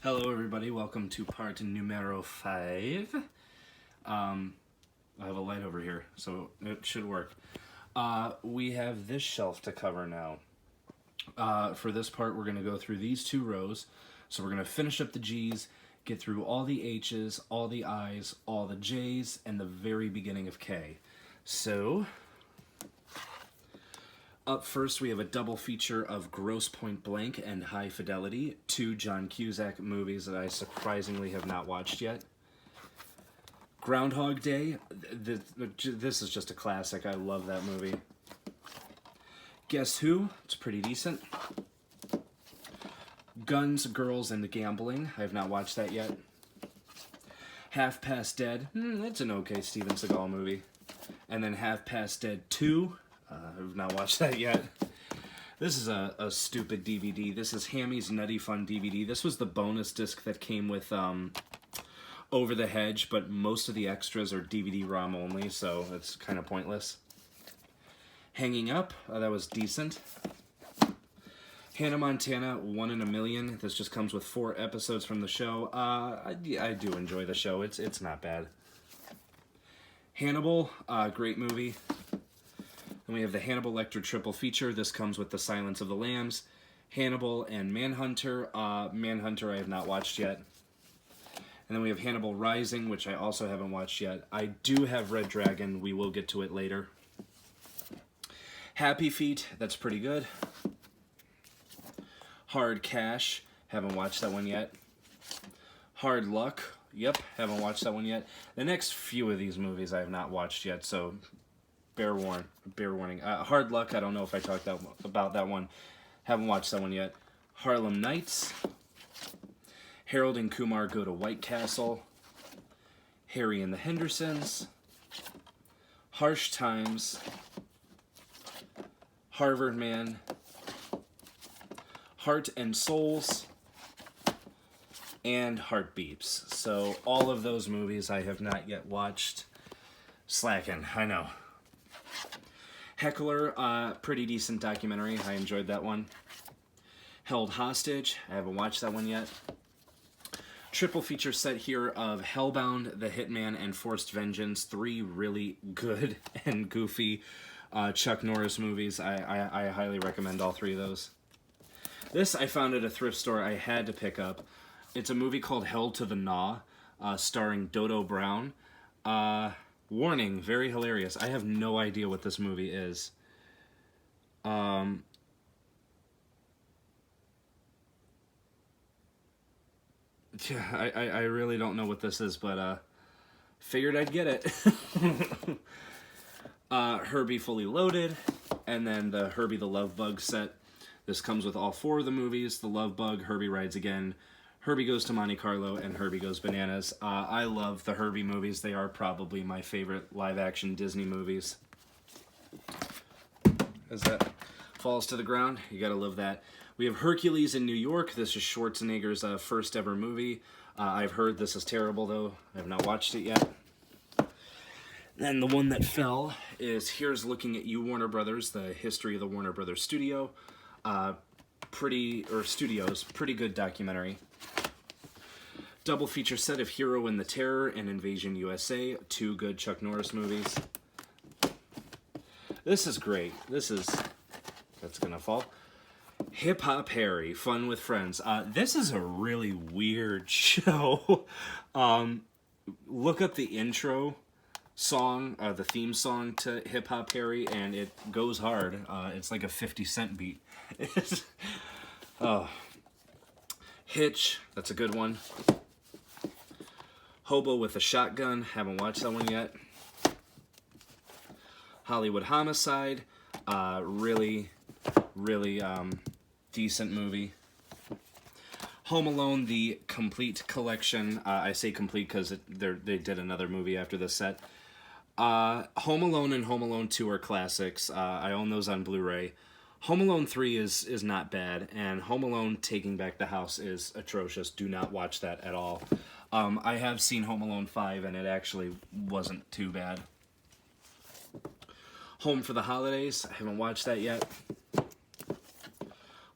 Hello everybody, welcome to part numero 5. I have a light over here, so it should work. We have this shelf to cover now. For this part, we're going to go through these two rows. So we're going to finish up the G's, get through all the H's, all the I's, all the J's, and the very beginning of K. So, up first, we have a double feature of Grosse Pointe Blank and High Fidelity, two John Cusack movies that I surprisingly have not watched yet. Groundhog Day, this is just a classic. I love that movie. Guess Who? It's pretty decent. Guns, Girls, and Gambling. I have not watched that yet. Half Past Dead. It's an okay Steven Seagal movie. And then Half Past Dead 2. I've not watched that yet. This is a stupid DVD. This is Hammy's Nutty Fun DVD. This was the bonus disc that came with Over the Hedge, but most of the extras are DVD-ROM only, so it's kind of pointless. Hanging Up, that was decent. Hannah Montana, 1 in a Million. This just comes with 4 episodes from the show. I do enjoy the show. It's not bad. Hannibal, great movie. Then we have the Hannibal Lecter triple feature. This comes with The Silence of the Lambs, Hannibal, and Manhunter. Manhunter I have not watched yet. And then we have Hannibal Rising, which I also haven't watched yet. I do have Red Dragon. We will get to it later. Happy Feet, that's pretty good. Hard Cash, haven't watched that one yet. Hard Luck, yep, haven't watched that one yet. The next few of these movies I have not watched yet, so bear warning. Hard Luck, I don't know if I talked about that one. Haven't watched that one yet. Harlem Nights. Harold and Kumar Go to White Castle. Harry and the Hendersons. Harsh Times. Harvard Man. Heart and Souls. And Heartbeeps. So all of those movies I have not yet watched. Slacking, I know. Heckler, pretty decent documentary. I enjoyed that one. Held Hostage. I haven't watched that one yet. Triple feature set here of Hellbound, The Hitman, and Forced Vengeance. 3 really good and goofy Chuck Norris movies. I highly recommend all 3 of those. This I found at a thrift store I had to pick up. It's a movie called Held to the Gnaw, starring Dodo Brown. Warning, very hilarious. I have no idea what this movie is. Yeah, I really don't know what this is, but figured I'd get it. Herbie Fully Loaded, and then the Herbie the Love Bug set. This comes with all 4 of the movies: The Love Bug, Herbie Rides Again, Herbie Goes to Monte Carlo, and Herbie Goes Bananas. I love the Herbie movies. They are probably my favorite live-action Disney movies. As that falls to the ground, you gotta love that. We have Hercules in New York. This is Schwarzenegger's first ever movie. I've heard this is terrible, though. I have not watched it yet. Then the one that fell is Here's Looking at You, Warner Brothers, the history of the Warner Brothers studio. Pretty good documentary. Double feature set of Hero and the Terror and Invasion USA, 2 good Chuck Norris movies. This is great. That's gonna fall. Hip Hop Harry, Fun with Friends. This is a really weird show. Look up the intro song, the theme song to Hip Hop Harry, and it goes hard. It's like a 50 Cent beat. Hitch, that's a good one. Hobo with a Shotgun, haven't watched that one yet. Hollywood Homicide, really decent movie. Home Alone, the complete collection. I say complete because they did another movie after this set. Home Alone and Home Alone 2 are classics. I own those on Blu-ray. Home Alone 3 is not bad, and Home Alone Taking Back the House is atrocious. Do not watch that at all. I have seen Home Alone 5, and it actually wasn't too bad. Home for the Holidays, I haven't watched that yet.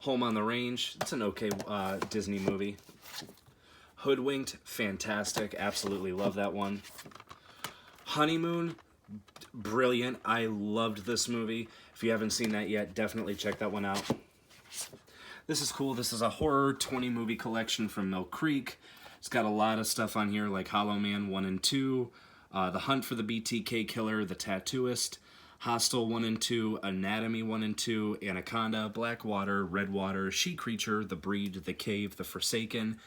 Home on the Range, it's an okay Disney movie. Hoodwinked, fantastic. Absolutely love that one. Honeymoon, brilliant. I loved this movie. If you haven't seen that yet, definitely check that one out. This is cool. This is a horror 20 movie collection from Mill Creek. It's got a lot of stuff on here like Hollow Man 1 and 2, The Hunt for the BTK Killer, The Tattooist, Hostel 1 and 2, Anatomy 1 and 2, Anaconda, Blackwater, Redwater, She Creature, The Breed, The Cave, The Forsaken,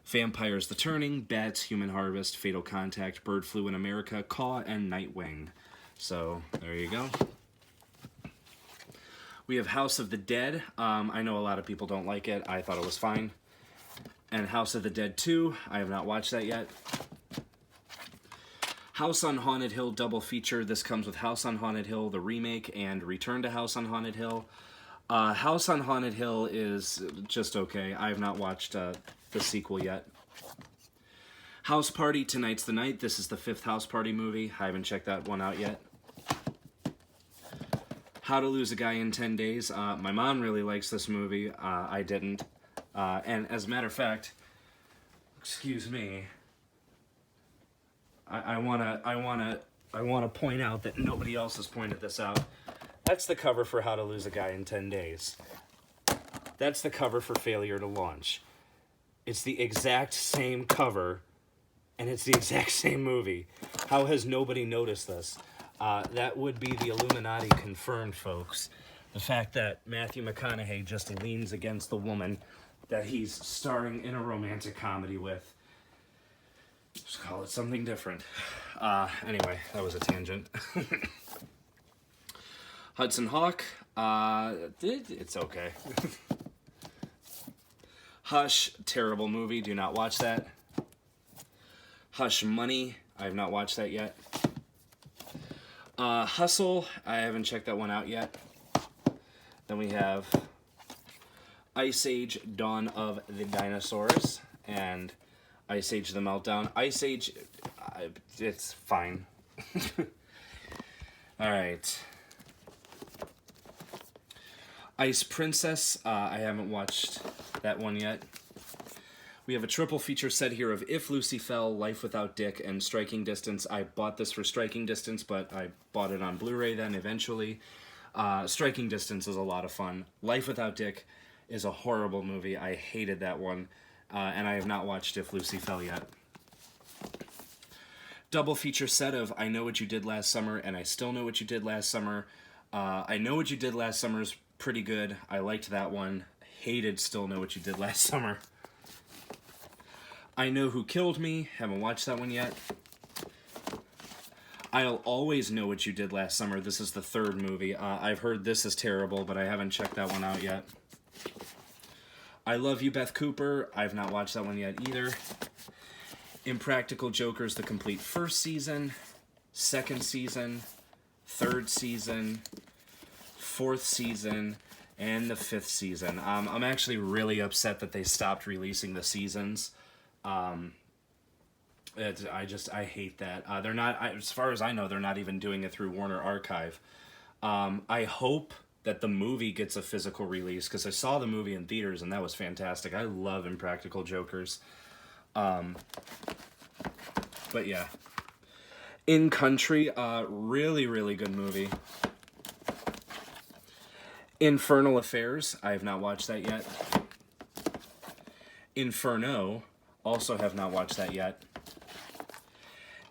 Vampires the Turning, Bats, Human Harvest, Fatal Contact, Bird Flu in America, Caw, and Nightwing. So, there you go. We have House of the Dead. I know a lot of people don't like it. I thought it was fine. And House of the Dead 2. I have not watched that yet. House on Haunted Hill double feature. This comes with House on Haunted Hill, the remake, and Return to House on Haunted Hill. House on Haunted Hill is just okay. I have not watched the sequel yet. House Party, Tonight's the Night. This is the 5th House Party movie. I haven't checked that one out yet. How to Lose a Guy in 10 Days. My mom really likes this movie. I didn't. And as a matter of fact, excuse me, I wanna point out that nobody else has pointed this out. That's the cover for How to Lose a Guy in 10 Days. That's the cover for Failure to Launch. It's the exact same cover, and it's the exact same movie. How has nobody noticed this? That would be the Illuminati confirmed, folks. The fact that Matthew McConaughey just leans against the woman that he's starring in a romantic comedy with. Just call it something different. Anyway, that was a tangent. Hudson Hawk, it's okay. Hush, terrible movie, do not watch that. Hush Money, I have not watched that yet. Hustle, I haven't checked that one out yet. Then we have Ice Age, Dawn of the Dinosaurs, and Ice Age The Meltdown. Ice Age, it's fine. Alright. Ice Princess, I haven't watched that one yet. We have a triple feature set here of If Lucy Fell, Life Without Dick, and Striking Distance. I bought this for Striking Distance, but I bought it on Blu-ray then eventually. Striking Distance is a lot of fun. Life Without Dick is a horrible movie. I hated that one. And I have not watched If Lucy Fell yet. Double feature set of I Know What You Did Last Summer and I Still Know What You Did Last Summer. I Know What You Did Last Summer is pretty good. I liked that one. Hated Still Know What You Did Last Summer. I Know Who Killed Me. Haven't watched that one yet. I'll Always Know What You Did Last Summer. This is the 3rd movie. I've heard this is terrible, but I haven't checked that one out yet. I Love You, Beth Cooper. I've not watched that one yet either. Impractical Jokers, the complete 1st season, 2nd season, 3rd season, 4th season, and the 5th season. I'm actually really upset that they stopped releasing the seasons. I hate that. They're not, as far as I know, they're not even doing it through Warner Archive. I hope that the movie gets a physical release, because I saw the movie in theaters and that was fantastic. I love Impractical Jokers. But yeah. In Country, really, really good movie. Infernal Affairs, I have not watched that yet. Inferno, also have not watched that yet.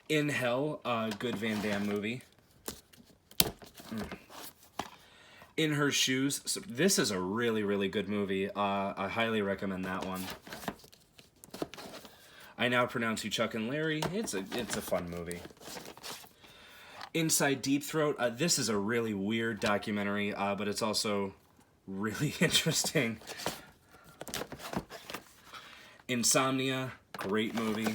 In Hell, good Van Damme movie. In Her Shoes, so this is a really, really good movie. I highly recommend that one. I Now Pronounce You Chuck and Larry. It's a fun movie. Inside Deep Throat. This is a really weird documentary, but it's also really interesting. Insomnia. Great movie.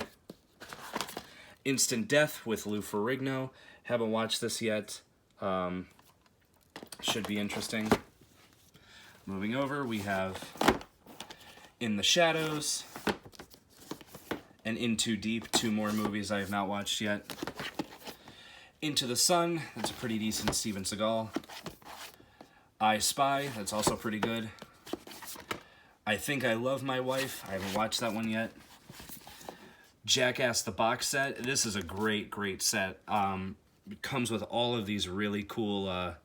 Instant Death with Lou Ferrigno. Haven't watched this yet. Should be interesting. Moving over, we have In the Shadows and In Too Deep, 2 more movies I have not watched yet. Into the Sun, that's a pretty decent Steven Seagal. I Spy, that's also pretty good. I Think I Love My Wife, I haven't watched that one yet. Jackass the box set. This is a great, great set. It comes with all of these really cool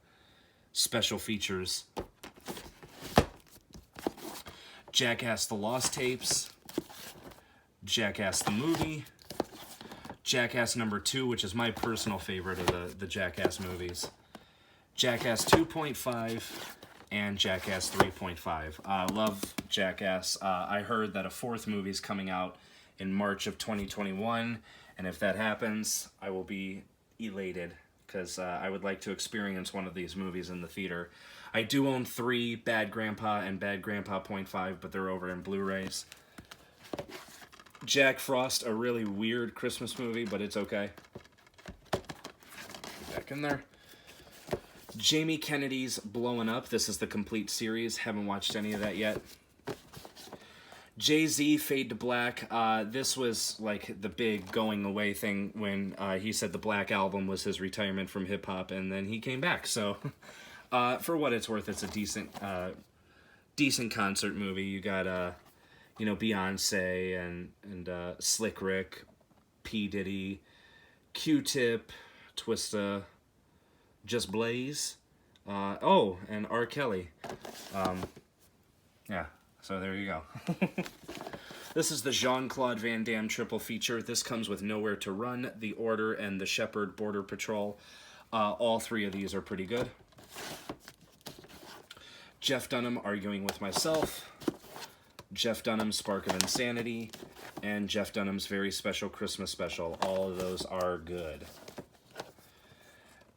special features. Jackass the Lost Tapes. Jackass the Movie. Jackass number 2, which is my personal favorite of the Jackass movies. Jackass 2.5 and Jackass 3.5. Love Jackass. I heard that a 4th movie is coming out in March of 2021, and if that happens, I will be elated, because I would like to experience one of these movies in the theater. I do own 3, Bad Grandpa and Bad Grandpa .5, but they're over in Blu-rays. Jack Frost, a really weird Christmas movie, but it's okay. Back in there. Jamie Kennedy's Blowing Up. This is the complete series. Haven't watched any of that yet. Jay-Z, Fade to Black. This was like the big going away thing when he said the Black Album was his retirement from hip-hop, and then he came back. So for what it's worth, it's a decent concert movie. You got you know, Beyonce and Slick Rick, P. Diddy, Q-Tip, Twista, Just Blaze, oh, and R. Kelly. Yeah, so there you go. This is the Jean-Claude Van Damme triple feature. This comes with Nowhere to Run, The Order, and The Shepherd Border Patrol. All 3 of these are pretty good. Jeff Dunham, Arguing with Myself. Jeff Dunham's Spark of Insanity, and Jeff Dunham's Very Special Christmas Special. All of those are good.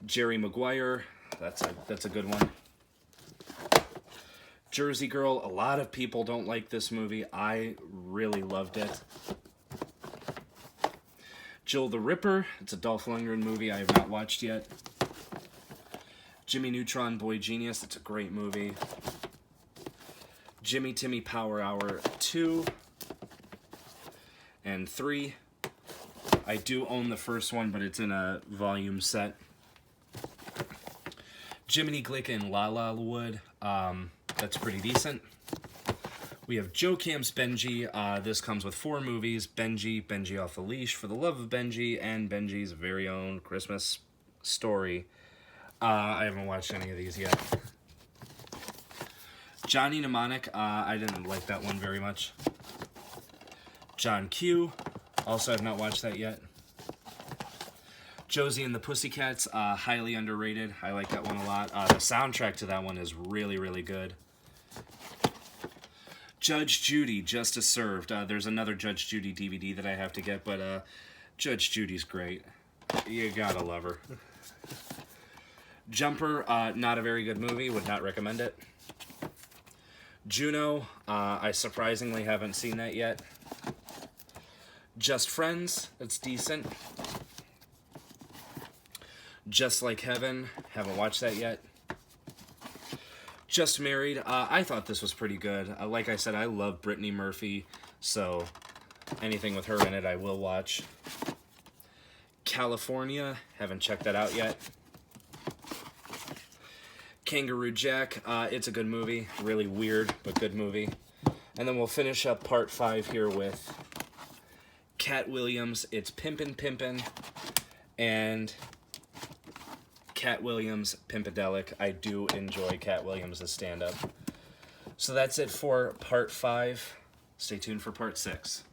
Jerry Maguire, that's a good one. Jersey Girl, a lot of people don't like this movie. I really loved it. Jill the Ripper, it's a Dolph Lundgren movie I have not watched yet. Jimmy Neutron, Boy Genius, it's a great movie. Jimmy Timmy Power Hour 2 and 3. I do own the first one, but it's in a volume set. Jiminy Glick and La La Wood. That's pretty decent. We have Joe Camp's Benji. This comes with 4 movies. Benji, Benji Off the Leash, For the Love of Benji, and Benji's Very Own Christmas Story. I haven't watched any of these yet. Johnny Mnemonic, I didn't like that one very much. John Q, also have not watched that yet. Josie and the Pussycats, highly underrated. I like that one a lot. The soundtrack to that one is really, really good. Judge Judy, Justice Served. There's another Judge Judy DVD that I have to get, but Judge Judy's great. You gotta love her. Jumper, not a very good movie. Would not recommend it. Juno, I surprisingly haven't seen that yet. Just Friends, it's decent. Just Like Heaven, haven't watched that yet. Just Married, I thought this was pretty good. Like I said, I love Brittany Murphy, so anything with her in it I will watch. California, haven't checked that out yet. Kangaroo Jack, it's a good movie. Really weird, but good movie. And then we'll finish up part 5 here with Cat Williams, It's Pimpin' Pimpin', and Cat Williams, Pimpadelic. I do enjoy Cat Williams' stand-up. So that's it for part 5. Stay tuned for part 6.